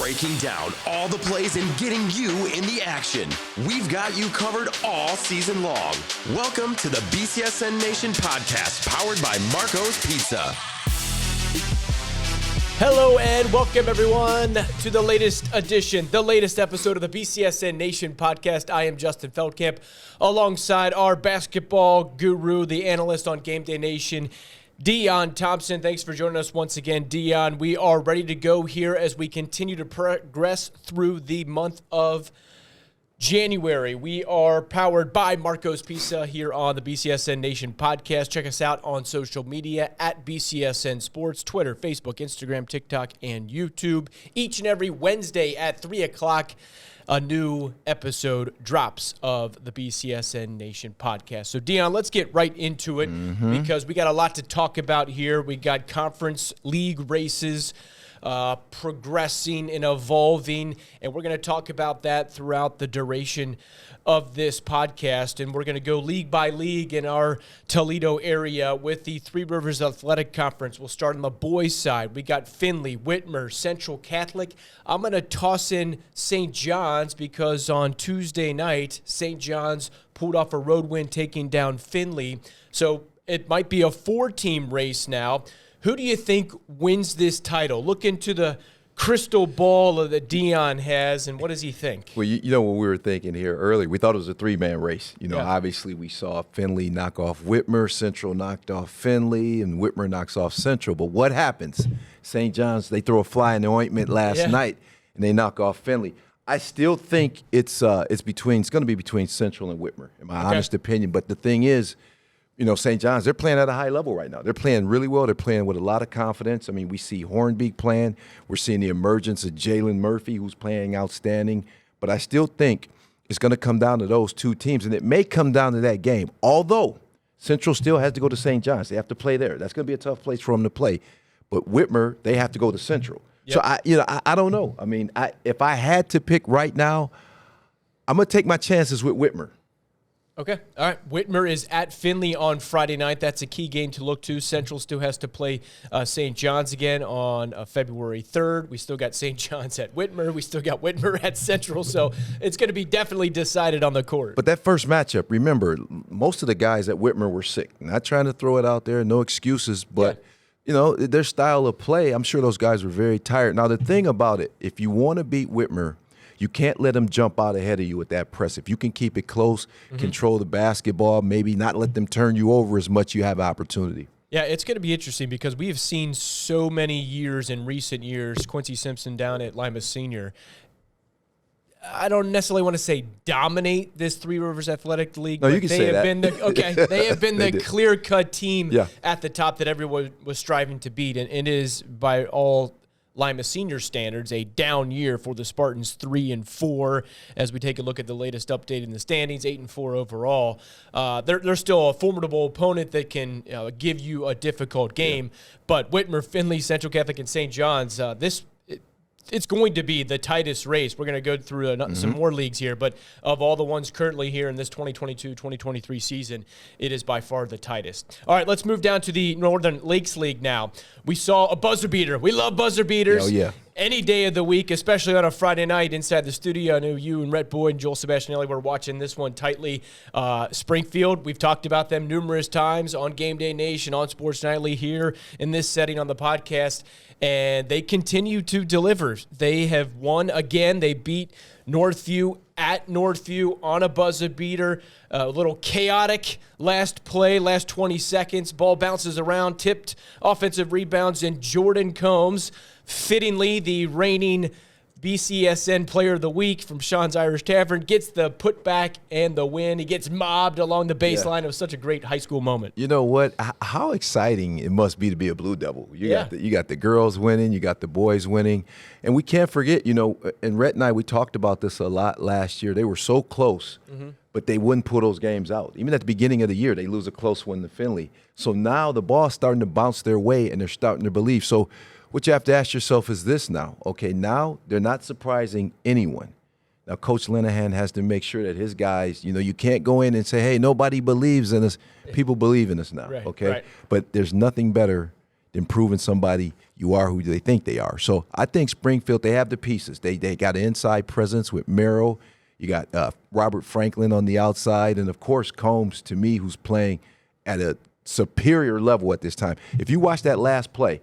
breaking down all the plays and getting you in the action. We've got you covered all season long. Welcome to the BCSN Nation podcast, powered by Marco's Pizza. Hello and welcome everyone to the latest episode of the BCSN Nation podcast. I am Justin Feldkamp, alongside our basketball guru, the analyst on Game Day Nation, Deon Thompson. Thanks for joining us once again, Deon. We are ready to go here as we continue to progress through the month of January. We are powered by Marco's Pizza here on the BCSN Nation podcast. Check us out on social media at BCSN Sports, Twitter, Facebook, Instagram, TikTok, and YouTube. Each and every Wednesday at 3 o'clock, a new episode drops of the BCSN Nation podcast. So, Deon, let's get right into it because we got a lot to talk about here. We got conference league races progressing and evolving, and we're going to talk about that throughout the duration of this podcast. And we're going to go league by league in our Toledo area with the Three Rivers Athletic Conference. We'll start on the boys' side. We got Findlay, Whitmer, Central Catholic. I'm going to toss in St. John's because on Tuesday night, St. John's pulled off a road win taking down Findlay. So it might be a four-team race now. Who do you think wins this title? Look into the crystal ball that Deon has, and what does he think? Well, you know what we were thinking here earlier? We thought it was a three-man race. Obviously we saw Findlay knock off Whitmer, Central knocked off Findlay, and Whitmer knocks off Central. But what happens? St. John's, they throw a fly in the ointment last night, and they knock off Findlay. I still think it's going to be between Central and Whitmer, in my honest opinion. But the thing is, St. John's, they're playing at a high level right now. They're playing really well. They're playing with a lot of confidence. I mean, we see Hornbeak playing. We're seeing the emergence of Jalen Murphy, who's playing outstanding. But I still think it's going to come down to those two teams, and it may come down to that game. Although Central still has to go to St. John's. They have to play there. That's going to be a tough place for them to play. But Whitmer, they have to go to Central. Yep. So, I don't know. I mean, if I had to pick right now, I'm going to take my chances with Whitmer. Okay. All right. Whitmer is at Findlay on Friday night. That's a key game to look to. Central still has to play St. John's again on February 3rd. We still got St. John's at Whitmer. We still got Whitmer at Central. So it's going to be definitely decided on the court. But that first matchup, remember, most of the guys at Whitmer were sick. Not trying to throw it out there, no excuses. But, their style of play, I'm sure those guys were very tired. Now, the thing about it, if you want to beat Whitmer, you can't let them jump out ahead of you with that press. If you can keep it close, control the basketball, maybe not let them turn you over as much, you have opportunity. Yeah, it's going to be interesting because we have seen so many years in recent years, Quincy Simpson down at Lima Senior. I don't necessarily want to say dominate this Three Rivers Athletic League. No, you can say that. They have been the clear-cut team at the top that everyone was striving to beat, and it is by all Lima Senior standards, a down year for the Spartans, 3-4. As we take a look at the latest update in the standings, 8-4 overall. They're still a formidable opponent that can give you a difficult game. But Whitmer, Findlay, Central Catholic, and St. John's, it's going to be the tightest race. We're going to go through some more leagues here, but of all the ones currently here in this 2022-2023 season, it is by far the tightest. All right, let's move down to the Northern Lakes League now. We saw a buzzer beater. We love buzzer beaters. Oh, yeah. Any day of the week, especially on a Friday night inside the studio. I know you and Rhett Boyd and Joel Sebastianelli were watching this one tightly. Springfield, we've talked about them numerous times on Game Day Nation, on Sports Nightly, here in this setting on the podcast, and they continue to deliver. They have won again. They beat Northview at Northview on a buzzer beater. A little chaotic last play, last 20 seconds. Ball bounces around, tipped offensive rebounds, and Jordan Combs, fittingly the reigning BCSN Player of the Week from Sean's Irish Tavern, gets the putback and the win. He gets mobbed along the baseline. It was such a great high school moment. You know what? How exciting it must be to be a Blue Devil. You got the girls winning, you got the boys winning. And we can't forget, and Rhett and I, we talked about this a lot last year. They were so close, but they wouldn't pull those games out. Even at the beginning of the year, they lose a close one to Findlay. So now the ball's starting to bounce their way, and they're starting to believe. So what you have to ask yourself is this now. Okay, now they're not surprising anyone. Now, Coach Linehan has to make sure that his guys, you can't go in and say, hey, nobody believes in us. People believe in us now, okay? Right. But there's nothing better than proving somebody you are who they think they are. So I think Springfield, they have the pieces. They got an inside presence with Merrill. You got Robert Franklin on the outside, and, of course, Combs, to me, who's playing at a superior level at this time. If you watch that last play,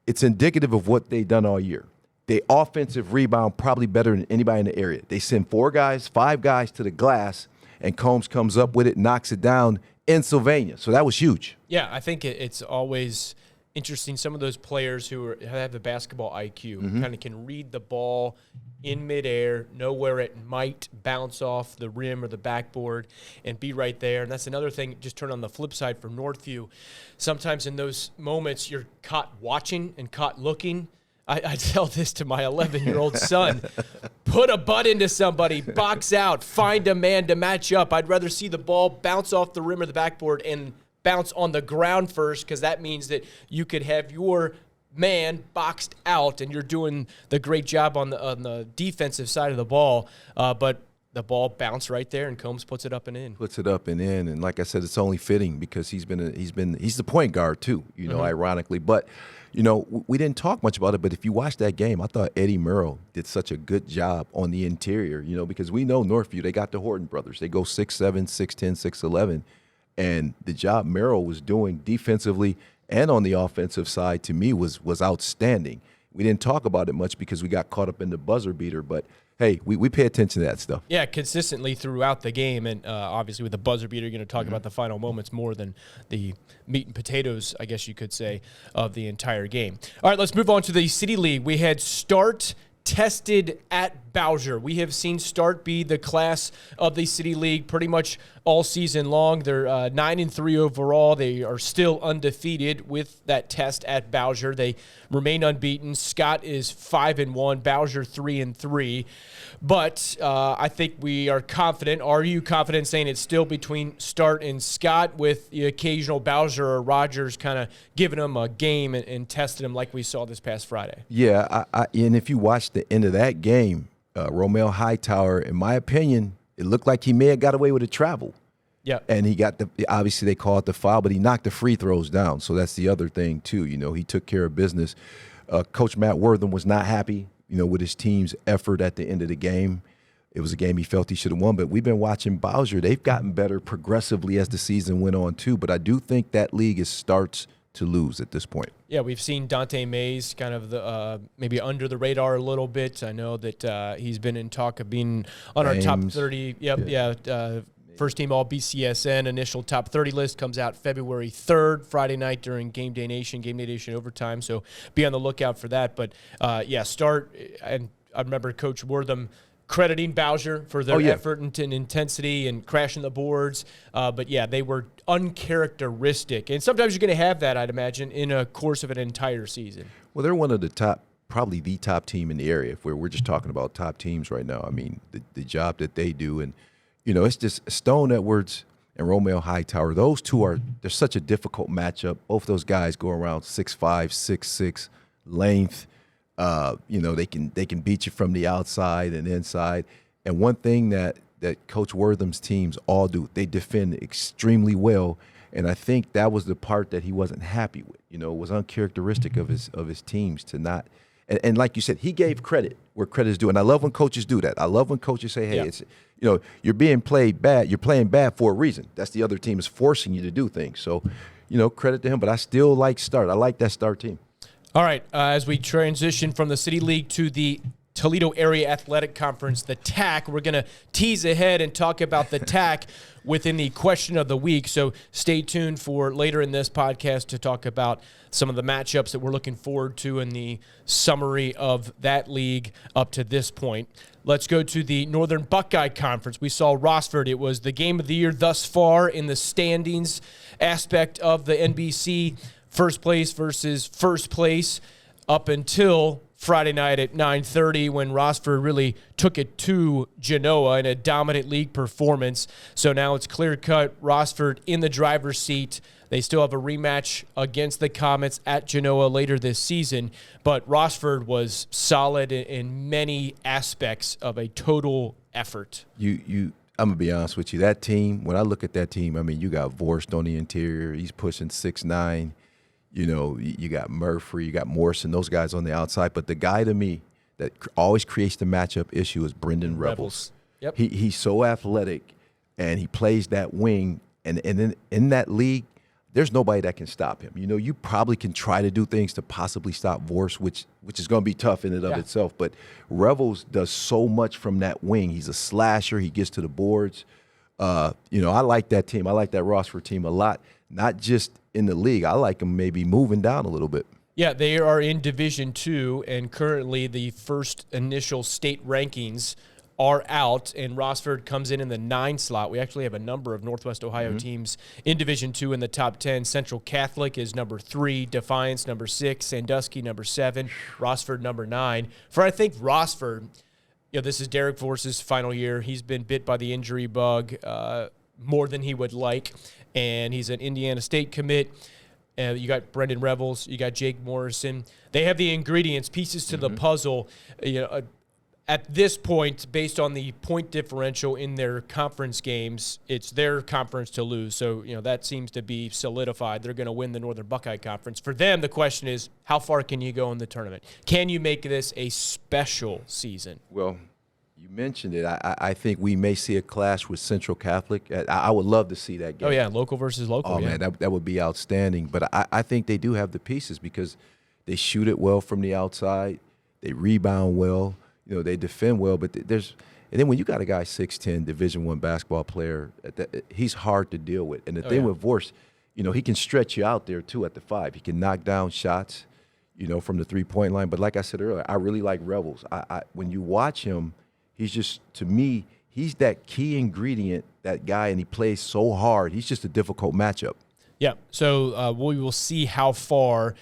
it's indicative of what they've done all year. They offensive rebound probably better than anybody in the area. They send 4 guys, 5 guys to the glass, and Combs comes up with it, knocks it down in Sylvania. So that was huge. Yeah, I think it's always interesting. Some of those players who have the basketball IQ kind of can read the ball in midair, know where it might bounce off the rim or the backboard, and be right there. And that's another thing, just turn on the flip side for Northview. Sometimes in those moments, you're caught watching and caught looking. I tell this to my 11-year-old son. Put a butt into somebody, box out, find a man to match up. I'd rather see the ball bounce off the rim or the backboard and bounce on the ground first, because that means that you could have your man boxed out and you're doing the great job on the defensive side of the ball. But the ball bounced right there, and Combs puts it up and in. Puts it up and in, and like I said, it's only fitting because he's the point guard too, ironically. But we didn't talk much about it, but if you watch that game, I thought Eddie Merrill did such a good job on the interior, because we know Northview, they got the Horton brothers. They go 6'7", 6'10", 6'11", and the job Merrill was doing defensively and on the offensive side, to me, was outstanding. We didn't talk about it much because we got caught up in the buzzer beater, but hey, we pay attention to that stuff. Yeah, consistently throughout the game, and obviously with the buzzer beater, you're going to talk about the final moments more than the meat and potatoes, I guess you could say, of the entire game. All right, let's move on to the City League. We had Start tested at Bowsher. We have seen Start be the class of the City League pretty much all season long. They're 9-3 overall. They are still undefeated with that test at Bowsher. They remain unbeaten. Scott is 5-1. Bowsher 3-3. But I think we are confident. Are you confident saying it's still between Start and Scott, with the occasional Bowsher or Rogers kind of giving them a game and testing them like we saw this past Friday? Yeah, and if you watch the end of that game, Romeo Hightower, in my opinion, it looked like he may have got away with a travel. Yeah. And he got obviously they called the foul, but he knocked the free throws down. So that's the other thing too. He took care of business. Coach Matt Wortham was not happy, with his team's effort at the end of the game. It was a game he felt he should have won, but we've been watching Bowsher. They've gotten better progressively as the season went on too. But I do think that league starts to lose at this point. Yeah, we've seen Dante Mays kind of maybe under the radar a little bit. I know that he's been in talk of being on our top 30. First team all BCSN initial top 30 list comes out February 3rd, Friday night during Game Day Nation overtime. So be on the lookout for that. But Start, and I remember Coach Wortham crediting Bowsher for their effort and intensity and crashing the boards. But they were uncharacteristic. And sometimes you're going to have that, I'd imagine, in a course of an entire season. Well, they're one of the top, probably the top team in the area. If we're just talking about top teams right now. I mean, the job that they do. And, it's just Stone Edwards and Romeo Hightower. Those two they're such a difficult matchup. Both those guys go around 6'5", 6'6", length. They can beat you from the outside and inside. And one thing that Coach Wortham's teams all do, they defend extremely well. And I think that was the part that he wasn't happy with. It was uncharacteristic of his teams to not. And like you said, he gave credit where credit is due. And I love when coaches do that. I love when coaches say, hey, it's you're being played bad. You're playing bad for a reason. That's the other team is forcing you to do things. So, credit to him. But I still like Start. I like that Start team. All right, as we transition from the City League to the Toledo Area Athletic Conference, the TAC, we're going to tease ahead and talk about the TAC within the question of the week. So stay tuned for later in this podcast to talk about some of the matchups that we're looking forward to in the summary of that league up to this point. Let's go to the Northern Buckeye Conference. We saw Rossford. It was the game of the year thus far in the standings aspect of the NBC. First place versus first place up until Friday night at 9:30 when Rossford really took it to Genoa in a dominant league performance. So now it's clear-cut, Rossford in the driver's seat. They still have a rematch against the Comets at Genoa later this season, but Rossford was solid in many aspects of a total effort. I'm going to be honest with you. That team, when I look at that team, I mean, you got Vorst on the interior. He's pushing 6'9". You know, you got Murphy, you got Morrison, those guys on the outside. But the guy to me that always creates the matchup issue is Brendan Rebels. Yep. He's so athletic, and he plays that wing. And in that league, there's nobody that can stop him. You know, you probably can try to do things to possibly stop 𝗲𝗏, which is going to be tough in and of itself. But Rebels does so much from that wing. He's a slasher. He gets to the boards. You know, I like that team. I like that Rossford team a lot. Not just in the league. I like them maybe moving down a little bit. Yeah, they are in Division II, and currently the first initial state rankings are out, and Rossford comes in the 9 slot. We actually have a number of Northwest Ohio teams in Division II in the top 10. Central Catholic is number 3, Defiance number 6, Sandusky number 7, Rossford number 9. For I think Rossford, you know, this is Derek Vorse's final year. He's been bit by the injury bug more than he would like, and he's an Indiana State commit. You got Brendan Rebels, you got Jake Morrison. They have the ingredients, pieces to the puzzle. You know, at this point, based on the point differential in their conference games, it's their conference to lose. So, you know, that seems to be solidified. They're going to win the Northern Buckeye Conference. For them, the question is, how far can you go in the tournament? Can you make this a special season? Well, you mentioned it. I think we may see a clash with Central Catholic. I would love to see that game. Oh, yeah, local versus local. Oh, man, that would be outstanding. But I think they do have the pieces because they shoot it well from the outside. They rebound well. You know, they defend well. But and then when you got a guy 6'10", Division I basketball player, he's hard to deal with. And the thing with Vorse, you know, he can stretch you out there, too, at the 5. He can knock down shots, you know, from the three-point line. But like I said earlier, I really like Rebels. When you watch him, he's just, to me, he's that key ingredient, that guy, and he plays so hard. He's just a difficult matchup. Yeah, so we will see how far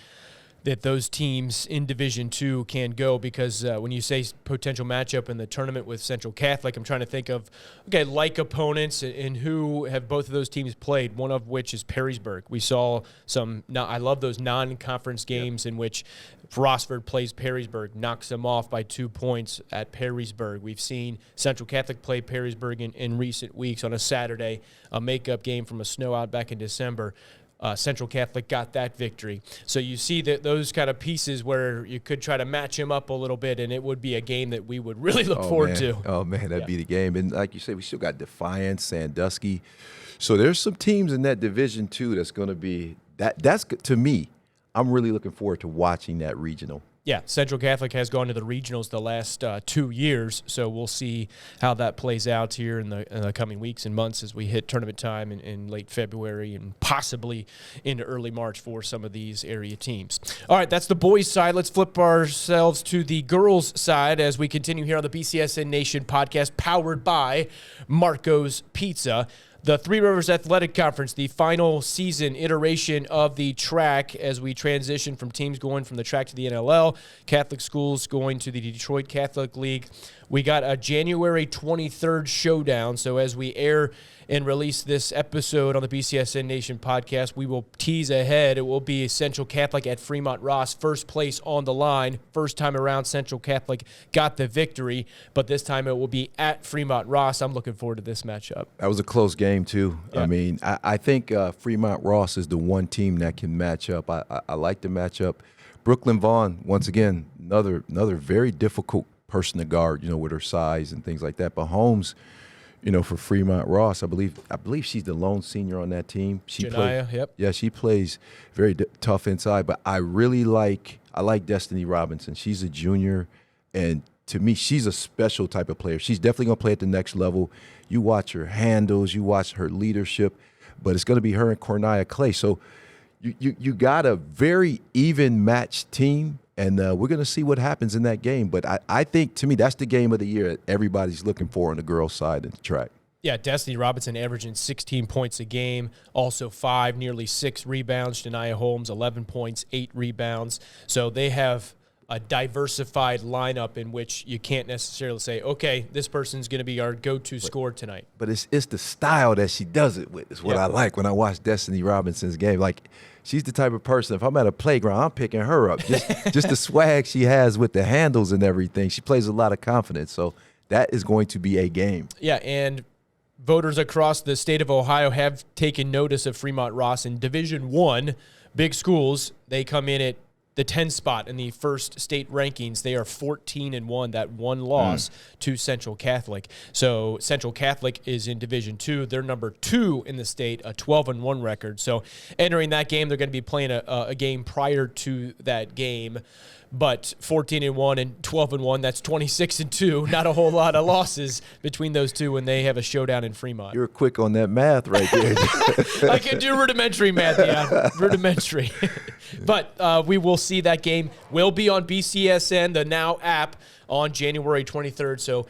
that those teams in Division II can go because when you say potential matchup in the tournament with Central Catholic, I'm trying to think of, okay, like opponents and who have both of those teams played, one of which is Perrysburg. We saw some, I love those non-conference games in which Rossford plays Perrysburg, knocks them off by 2 points at Perrysburg. We've seen Central Catholic play Perrysburg in recent weeks on a Saturday, a makeup game from a snow out back in December. Central Catholic got that victory. So you see that those kind of pieces where you could try to match him up a little bit, and it would be a game that we would really look forward to. Oh, man, that'd be the game. And like you said, we still got Defiance, Sandusky. So there's some teams in that Division II that's going to be that's to me, I'm really looking forward to watching that regional. Yeah, Central Catholic has gone to the regionals the last 2 years, so we'll see how that plays out here in the coming weeks and months as we hit tournament time in late February and possibly into early March for some of these area teams. All right, that's the boys' side. Let's flip ourselves to the girls' side as we continue here on the BCSN Nation podcast powered by Marco's Pizza. The Three Rivers Athletic Conference, the final season iteration of the track as we transition from teams going from the track to the NLL, Catholic schools going to the Detroit Catholic League. We got a January 23rd showdown, so as we air and release this episode on the BCSN Nation podcast, we will tease ahead. It will be Central Catholic at Fremont Ross, first place on the line. First time around, Central Catholic got the victory, but this time it will be at Fremont Ross. I'm looking forward to this matchup. That was a close game, too. Yeah. I mean, I think Fremont Ross is the one team that can match up. I like the matchup. Brooklyn Vaughn, once again, another very difficult person to guard, you know, with her size and things like that. But Holmes, you know, for Fremont Ross, I believe she's the lone senior on that team. Janiyah, yep. Yeah, she plays very tough inside. But I like Destiny Robinson. She's a junior, and to me, she's a special type of player. She's definitely going to play at the next level. You watch her handles, you watch her leadership, but it's going to be her and Cornelia Clay. So you got a very even matched team. And we're going to see what happens in that game. But I think, to me, that's the game of the year that everybody's looking for on the girls' side of the track. Yeah, Destiny Robinson averaging 16 points a game, also 5, nearly 6 rebounds. Janiyah Holmes, 11 points, 8 rebounds. So they have a diversified lineup in which you can't necessarily say, okay, this person's going to be our go-to scorer tonight. But it's the style that she does it with is what I like when I watch Destiny Robinson's game. Like, she's the type of person, if I'm at a playground, I'm picking her up. Just the swag she has with the handles and everything. She plays a lot of confidence. So that is going to be a game. Yeah, and voters across the state of Ohio have taken notice of Fremont Ross in Division I. big schools, they come in at the 10 spot in the first state rankings. They are 14-1, that one loss to Central Catholic. So Central Catholic is in Division II. They're number 2 in the state, a 12-1 record. So entering that game, they're going to be playing a game prior to that game. But 14-1 and 12-1, that's 26-2. Not a whole lot of losses between those two when they have a showdown in Fremont. You're quick on that math right there. I can do rudimentary math, yeah, rudimentary. But we will see that game will be on BCSN, the Now app, on January 23rd. So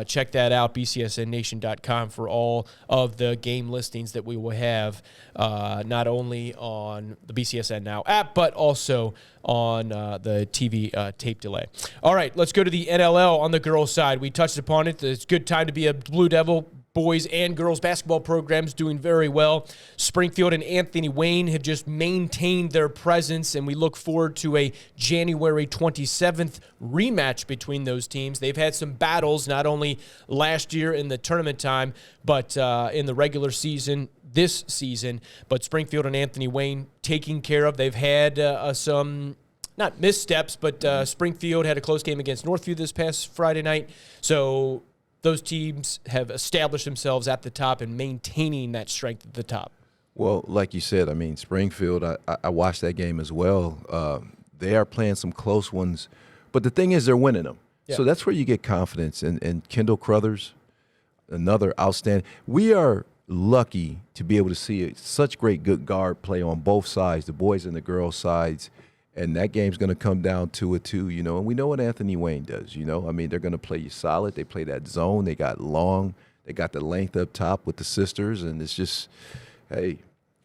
check that out, bcsnnation.com, for all of the game listings that we will have, not only on the BCSN Now app, but also on the TV tape delay. All right, let's go to the NLL on the girls' side. We touched upon it. It's a good time to be a Blue Devil. Boys and girls basketball programs doing very well. Springfield and Anthony Wayne have just maintained their presence, and we look forward to a January 27th rematch between those teams. They've had some battles, not only last year in the tournament time, but in the regular season this season. But Springfield and Anthony Wayne taking care of. They've had some, not missteps, but Springfield had a close game against Northview this past Friday night. So those teams have established themselves at the top and maintaining that strength at the top. Well, like you said, I mean, Springfield, I watched that game as well. They are playing some close ones, but the thing is they're winning them. Yeah. So that's where you get confidence. And Kendall Crothers, another outstanding. We are lucky to be able to see such great good guard play on both sides, the boys and the girls' sides. And that game's going to come down to it, too, you know. And we know what Anthony Wayne does, you know. I mean, they're going to play you solid. They play that zone. They got long. They got the length up top with the sisters. And it's just, hey,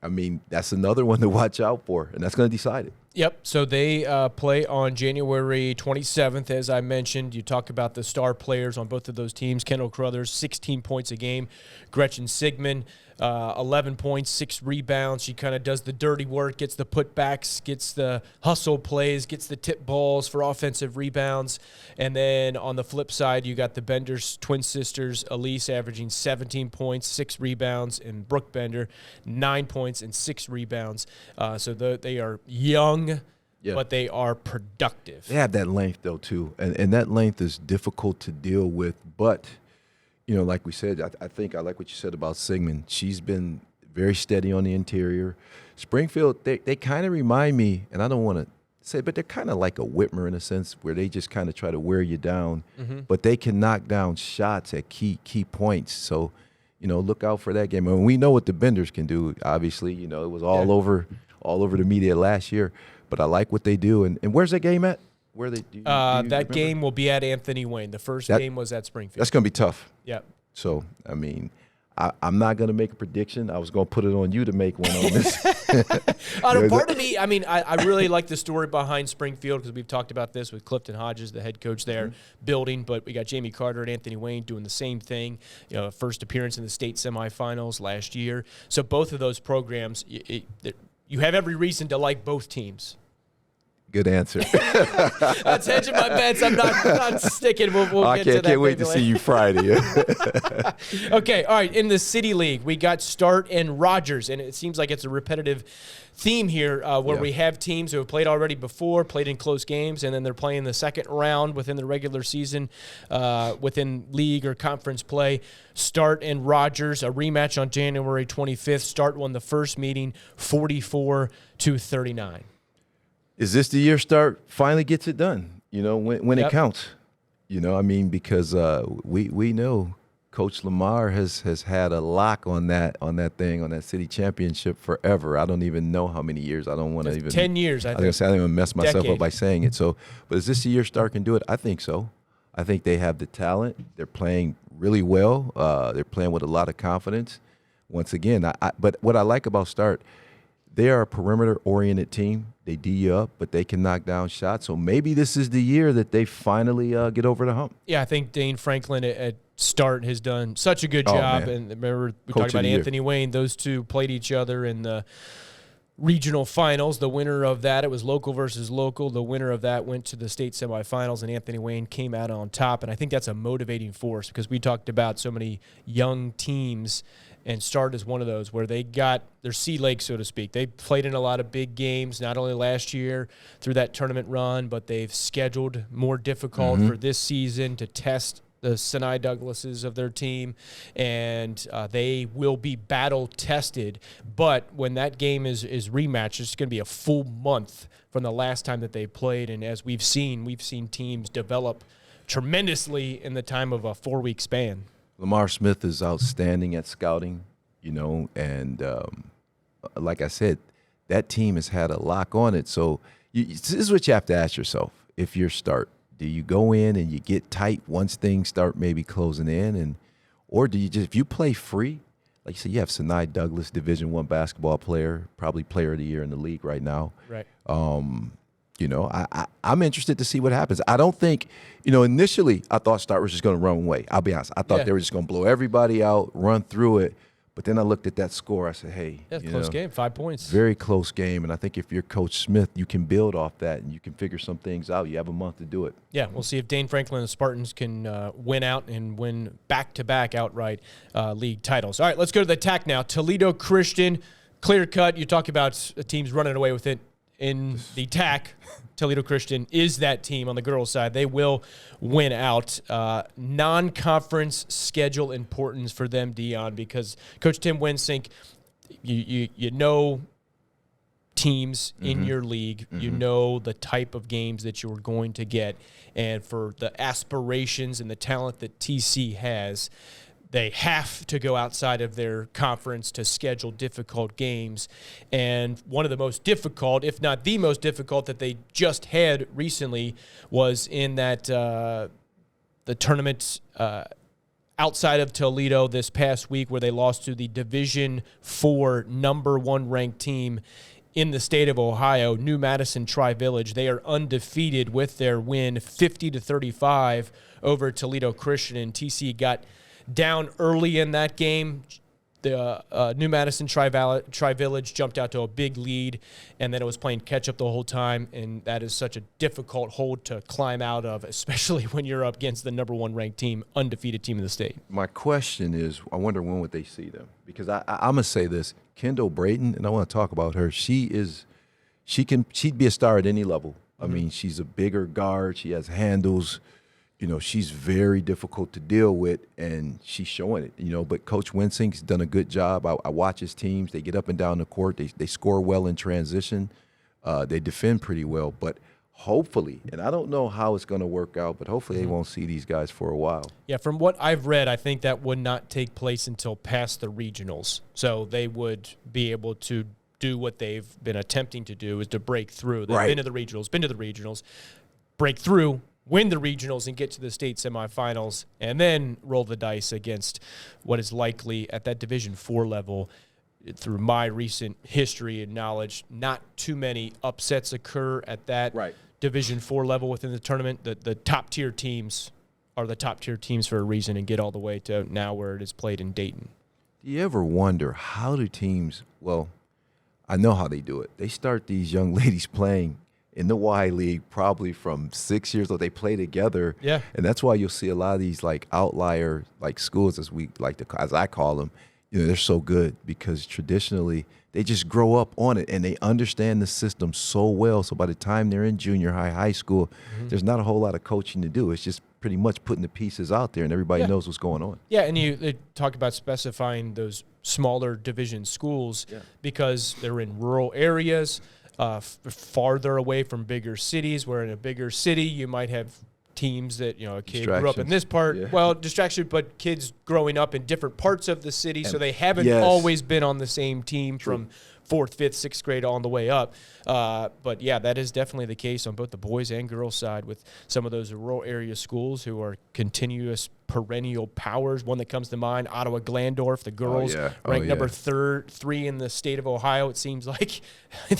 I mean, that's another one to watch out for. And that's going to decide it. Yep. So they play on January 27th, as I mentioned. You talk about the star players on both of those teams. Kendall Crothers, 16 points a game. Gretchen Sigmund, 11 points, 6 rebounds. She kind of does the dirty work, gets the putbacks, gets the hustle plays, gets the tip balls for offensive rebounds. And then on the flip side, you got the Bender's twin sisters, Elise, averaging 17 points, 6 rebounds, and Brooke Bender, 9 points and 6 rebounds. So they are young. Yeah. But they are productive. They have that length, though, too. And that length is difficult to deal with. But, you know, like we said, I think I like what you said about Sigmund. She's been very steady on the interior. Springfield, they kind of remind me, and I don't want to say, but they're kind of like a Whitmer in a sense, where they just kind of try to wear you down. Mm-hmm. But they can knock down shots at key points. So, you know, look out for that game. I mean, we know what the Benders can do, obviously. You know, it was all over the media last year. But I like what they do. And where's that game at? Where they do you that remember? Game will be at Anthony Wayne. The first game was at Springfield. That's going to be tough. Yeah. So, I mean, I'm not going to make a prediction. I was going to put it on you to make one on this. Part of me, I mean, I really like the story behind Springfield because we've talked about this with Clifton Hodges, the head coach there, building. But we got Jamie Carter and Anthony Wayne doing the same thing. You know, first appearance in the state semifinals last year. So both of those programs, you have every reason to like both teams. Good answer. That's hedging my bets. I'm not sticking. We'll get to that. I can't wait to see you Friday. Okay, all right. In the City League, we got Start and Rogers, and it seems like it's a repetitive theme here where we have teams who have played already before, played in close games, and then they're playing the second round within the regular season within league or conference play. Start and Rogers, a rematch on January 25th. Start won the first meeting 44-39. Is this the year Start finally gets it done, you know, when it counts? You know, I mean, because we know Coach Lamar has had a lock on that city championship forever. I don't even know how many years. I don't want to even 10 years. I don't even mess myself up by saying it. So, but is this the year Start can do it? I think so. I think they have the talent. They're playing really well. They're playing with a lot of confidence. Once again, but what I like about Start, they are a perimeter-oriented team. They D you up, but they can knock down shots. So maybe this is the year that they finally get over the hump. Yeah, I think Dane Franklin at Start has done such a good job. Man. And remember, we Coach talked about Anthony Wayne. Those two played each other in the regional finals. The winner of that, it was local versus local. The winner of that went to the state semifinals, and Anthony Wayne came out on top. And I think that's a motivating force because we talked about so many young teams, and Start is one of those where they got their sea legs, so to speak. They played in a lot of big games, not only last year through that tournament run, but they've scheduled more difficult for this season to test the Sinai Douglases of their team, and they will be battle-tested. But when that game is rematched, it's going to be a full month from the last time that they played. And as we've seen teams develop tremendously in the time of a 4-week span. Lamar Smith is outstanding at scouting, and like I said, that team has had a lock on it. So this is what you have to ask yourself if you're Start. Do you go in and you get tight once things start maybe closing in, or do you just, if you play free, like you said, you have Sinai Douglas, Division I basketball player, probably player of the year in the league right now. Right. I'm interested to see what happens. I don't think, initially I thought Start was just going to run away. I'll be honest. I thought they were just going to blow everybody out, run through it. But then I looked at that score. I said, hey. Yeah, close game, 5 points. Very close game. And I think if you're Coach Smith, you can build off that and you can figure some things out. You have a month to do it. Yeah, we'll see if Dane Franklin and the Spartans can win out and win back-to-back outright league titles. All right, let's go to the attack now. Toledo Christian, clear cut. You talk about teams running away with it. In the TAC, Toledo Christian is that team on the girls' side. They will win out. Non-conference schedule importance for them, Deon, because Coach Tim 𝗦𝗫𝗀, you know teams in your league. You know the type of games that you're going to get. And for the aspirations and the talent that TC has, they have to go outside of their conference to schedule difficult games. And one of the most difficult, if not the most difficult, that they just had recently was in that the tournament outside of Toledo this past week, where they lost to the Division IV number 1 ranked team in the state of Ohio, New Madison Tri-Village. They are undefeated with their win 50-35 over Toledo Christian, and TC got down early in that game. The New Madison Tri-Village jumped out to a big lead, and then it was playing catch-up the whole time, and that is such a difficult hold to climb out of, especially when you're up against the number 1 ranked team, undefeated team in the state. My question is, I wonder when would they see them? Because I'm going to say this, Kendall Brayton, and I want to talk about her, she'd be a star at any level. I mean, she's a bigger guard, she has handles. She's very difficult to deal with, and she's showing it, but Coach 𝗦𝗫𝗀's done a good job. I watch his teams. They get up and down the court. They score well in transition. They defend pretty well. But hopefully, and I don't know how it's going to work out, but hopefully they won't see these guys for a while. Yeah, from what I've read, I think that would not take place until past the regionals. So they would be able to do what they've been attempting to do, is to break through. They've been to the regionals, break through, win the regionals, and get to the state semifinals, and then roll the dice against what is likely at that Division IV level. Through my recent history and knowledge, not too many upsets occur at that Division IV level within the tournament. The top-tier teams are the top-tier teams for a reason, and get all the way to now where it is played in Dayton. Do you ever wonder, how do teams, well, I know how they do it. They start these young ladies playing in the Y League probably from 6 years old. They play together. Yeah. And that's why you'll see a lot of these outlier schools, as I call them, they're so good because traditionally they just grow up on it and they understand the system so well. So by the time they're in junior high school, there's not a whole lot of coaching to do. It's just pretty much putting the pieces out there and everybody knows what's going on. Yeah, and they talk about specifying those smaller division schools because they're in rural areas, farther away from bigger cities, where in a bigger city you might have teams that, a kid grew up in this part. Well, distraction, but kids growing up in different parts of the city, so they haven't always been on the same team from 4th, 5th, 6th grade on the way up. But, yeah, that is definitely the case on both the boys and girls side with some of those rural area schools who are continuous perennial powers. One that comes to mind, Ottawa Glandorf, the girls, ranked number 3 in the state of Ohio. It seems like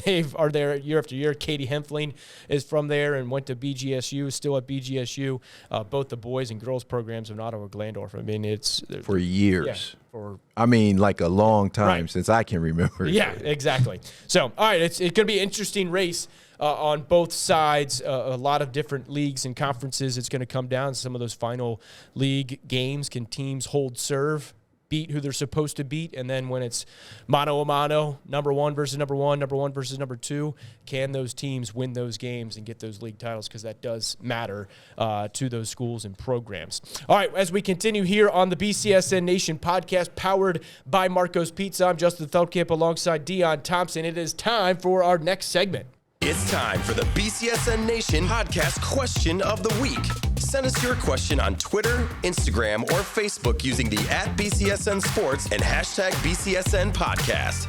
they are there year after year. Katie Hempfling is from there and went to BGSU, still at BGSU. Both the boys and girls programs of Ottawa Glandorf. I mean, it's for years. Yeah, like a long time since I can remember. Yeah, exactly. So, all right, it's going to be an interesting race on both sides. A lot of different leagues and conferences. It's going to come down to some of those final league games. Can teams hold serve, beat who they're supposed to beat? And then when it's mano a mano, number one versus number one, number one versus number two, can those teams win those games and get those league titles? Because that does matter to those schools and programs. All right, as we continue here on the BCSN Nation podcast, powered by Marco's Pizza, I'm Justin Feldkamp alongside Deon Thompson. It is time for our next segment. It's time for the BCSN Nation podcast question of the week. Send us your question on Twitter, Instagram, or Facebook using the @BCSN Sports and #BCSN Podcast.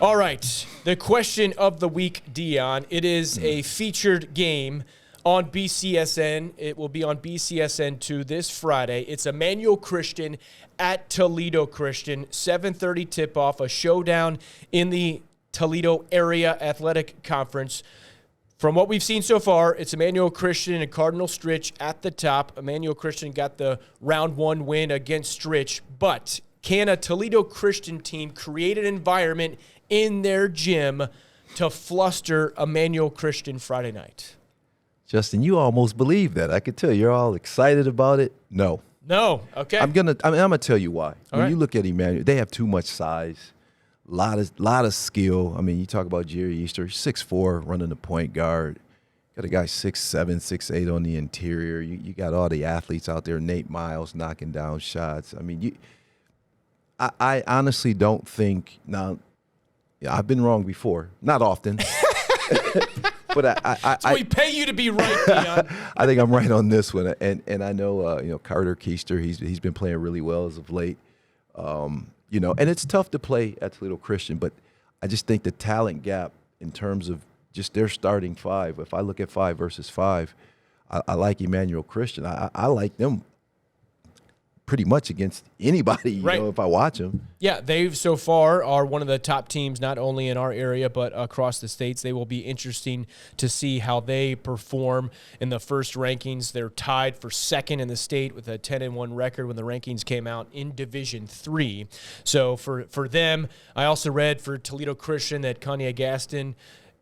All right, the question of the week, Deon. It is a featured game on BCSN. It will be on BCSN2 this Friday. It's Emmanuel Christian at Toledo Christian, 7:30 tip-off, a showdown in the Toledo Area Athletic Conference. From what we've seen so far, it's Emmanuel Christian and Cardinal Stritch at the top. Emmanuel Christian got the round 1 win against Stritch, but can a Toledo Christian team create an environment in their gym to fluster Emmanuel Christian Friday night? Justin, you almost believe that. I could tell you're all excited about it. No. Okay. I'm gonna tell you why. When you look at Emmanuel, they have too much size. Lot of skill. I mean, you talk about Jerry Easter, 6'4", running the point guard. Got a guy 6'7", 6'8" on the interior. You got all the athletes out there. Nate Miles knocking down shots. I mean, I honestly don't think now. Yeah, I've been wrong before, not often. But so we pay you to be right, Deon. I think I'm right on this one, and I know Carter Keister. He's been playing really well as of late. And it's tough to play at Toledo Christian, but I just think the talent gap in terms of just their starting 5. If I look at 5 versus 5, I like Emmanuel Christian. I like them pretty much against anybody, you know, if I watch them. Yeah, they so far are one of the top teams, not only in our area, but across the states. They will be interesting to see how they perform in the first rankings. They're tied for second in the state with a 10-1 record when the rankings came out in Division III. So for them, I also read for Toledo Christian that Kanye Gaston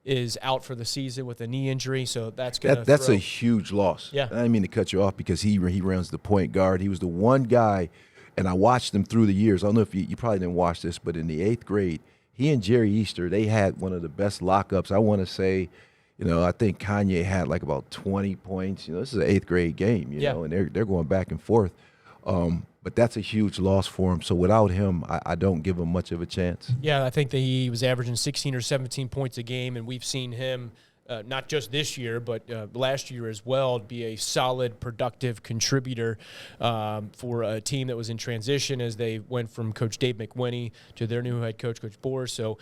is out for the season with a knee injury, so that's going to That's a huge loss. Yeah. I didn't mean to cut you off because he runs the point guard. He was the one guy, and I watched him through the years. I don't know if you probably didn't watch this, but in the 8th grade, he and Jerry Easter, they had one of the best lockups. I want to say, I think Kanye had like about 20 points. This is an 8th grade game, you know, and they're going back and forth. But that's a huge loss for him. So without him, I don't give him much of a chance. Yeah, I think that he was averaging 16 or 17 points a game, and we've seen him not just this year, but last year as well, be a solid, productive contributor for a team that was in transition as they went from Coach Dave McWinney to their new head coach, Coach Bohr. So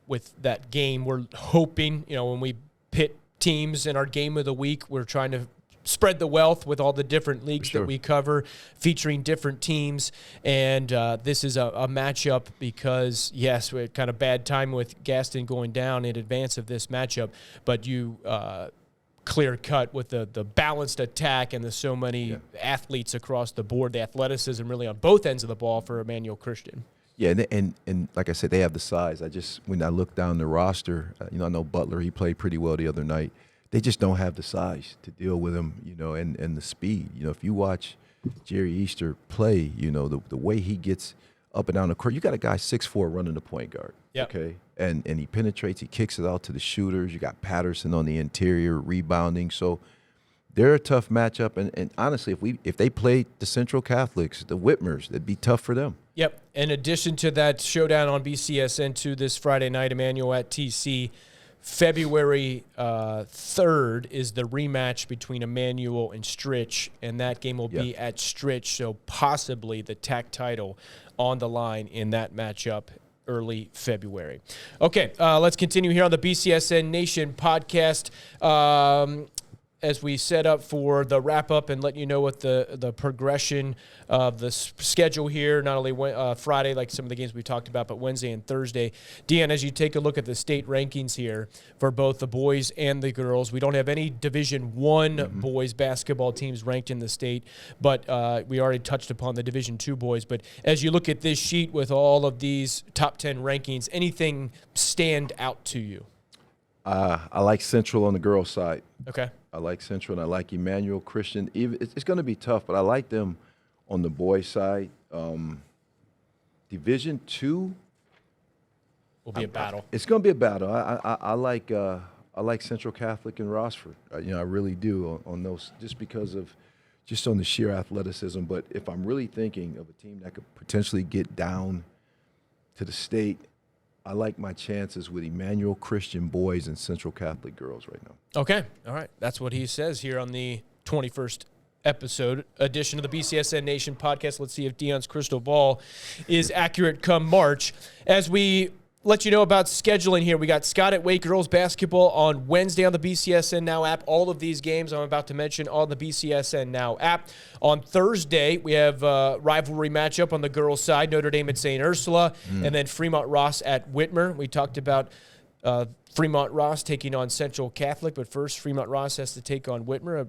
with that game, we're hoping, when we pit teams in our game of the week, we're trying to spread the wealth with all the different leagues that we cover, featuring different teams. And this is a matchup because, yes, we had kind of bad time with Gaston going down in advance of this matchup, but you clear cut with the balanced attack and the so many athletes across the board, the athleticism really on both ends of the ball for Emmanuel Christian. Yeah, and like I said, they have the size. When I look down the roster, I know Butler, he played pretty well the other night. They just don't have the size to deal with him, and the speed. If you watch Jerry Easter play, the way he gets up and down the court. You got a guy 6'4" running the point guard. Okay, and he penetrates. He kicks it out to the shooters. You got Patterson on the interior rebounding. So they're a tough matchup. And honestly, if they played the Central Catholics, the Whitmers, it'd be tough for them. Yep. In addition to that showdown on BCSN2 this Friday night, Emmanuel at TC. February 3rd is the rematch between Emmanuel and Stritch, and that game will be at Stritch, so possibly the TAC title on the line in that matchup early February. Okay, let's continue here on the BCSN Nation podcast. as we set up for the wrap-up and let you know what the progression of the schedule here, not only Friday, like some of the games we talked about, but Wednesday and Thursday. Deon, as you take a look at the state rankings here for both the boys and the girls, we don't have any Division I boys basketball teams ranked in the state, but we already touched upon the Division II boys. But as you look at this sheet with all of these top 10 rankings, anything stand out to you? I like Central on the girls' side. Okay. I like Central, and I like Emmanuel Christian. It's going to be tough, but I like them on the boys' side. Division II will be a battle. It's going to be a battle. I like Central Catholic and Rossford. I really do on those, just on the sheer athleticism. But if I'm really thinking of a team that could potentially get down to the state, I like my chances with Emmanuel Christian boys and Central Catholic girls right now. Okay. All right. That's what he says here on the 21st edition of the BCSN Nation podcast. Let's see if Deon's crystal ball is accurate come March. As we let you know about scheduling here, we got Scott at Wake girls basketball on Wednesday on the BCSN Now app. All of these games I'm about to mention on the BCSN Now app. On Thursday, we have a rivalry matchup on the girls' side, Notre Dame at St. Ursula, and then Fremont Ross at Whitmer. We talked about Fremont Ross taking on Central Catholic, but first Fremont Ross has to take on Whitmer, a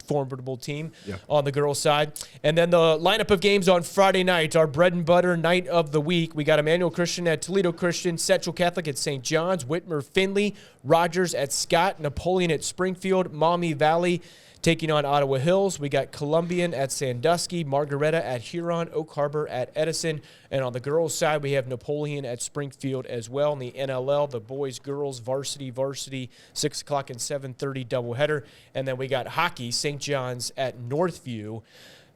formidable team on the girls' side. And then the lineup of games on Friday night, our bread and butter night of the week. We got Emmanuel Christian at Toledo Christian, Central Catholic at St. John's, Whitmer Findlay, Rogers at Scott, Napoleon at Springfield, Maumee Valley taking on Ottawa Hills. We got Columbian at Sandusky, Margaretta at Huron, Oak Harbor at Edison. And on the girls' side, we have Napoleon at Springfield as well. In the NLL, the boys, girls, varsity, 6 o'clock and 7:30 doubleheader. And then we got hockey, St. John's at Northview,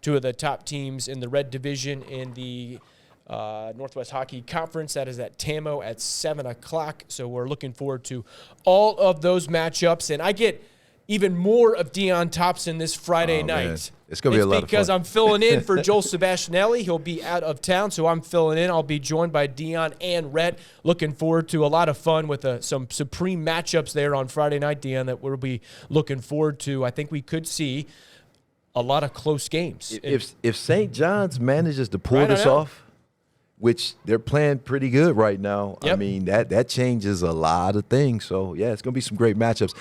two of the top teams in the red division in the Northwest Hockey Conference. That is at TAMO at 7 o'clock. So we're looking forward to all of those matchups. And I get even more of Deon Thompson this Friday night. Man. It's going to be a lot of fun. Because I'm filling in for Joel Sebastianelli. He'll be out of town, so I'm filling in. I'll be joined by Deon and Rhett. Looking forward to a lot of fun with some supreme matchups there on Friday night, Deon, that we'll be looking forward to. I think we could see a lot of close games. If St. John's manages to pull this off, which they're playing pretty good right now. Yep. I mean, that changes a lot of things. So, yeah, it's going to be some great matchups.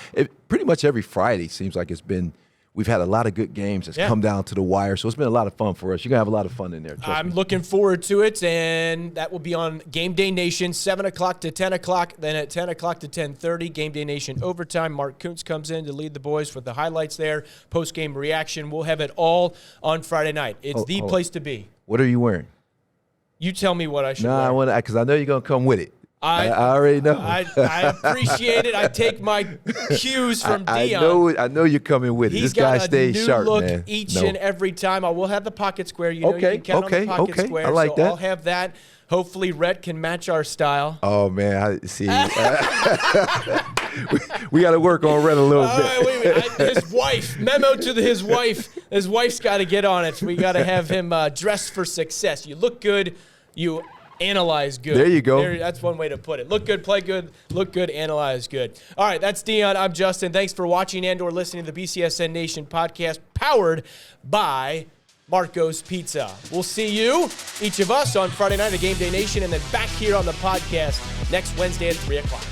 Pretty much every Friday seems like we've had a lot of good games that's come down to the wire. So it's been a lot of fun for us. You're going to have a lot of fun in there. I'm looking forward to it, and that will be on Game Day Nation, 7 o'clock to 10 o'clock. Then at 10 o'clock to 10:30, Game Day Nation overtime. Mark Kuntz comes in to lead the boys with the highlights there, post-game reaction. We'll have it all on Friday night. It's the place to be. What are you wearing? You tell me what I should wear. I want to, because I know you're going to come with it. I already know. I appreciate it. I take my cues from Deon. I know you're coming with it. This guy stays sharp, man. He's got a new look each and every time. I will have the pocket square. You know, you can count on the pocket square. I like that. I'll have that. Hopefully, Rhett can match our style. Oh, man. See. We got to work on Rhett a little bit. Wait. His wife. Memo to his wife. His wife's got to get on it. We got to have him dressed for success. You look good. You analyze good. There you go. That's one way to put it. Look good, play good, look good, analyze good. All right, that's Deon. I'm Justin. Thanks for watching and or listening to the BCSN Nation podcast powered by Marco's Pizza. We'll see you, each of us, on Friday night at Game Day Nation, and then back here on the podcast next Wednesday at 3 o'clock.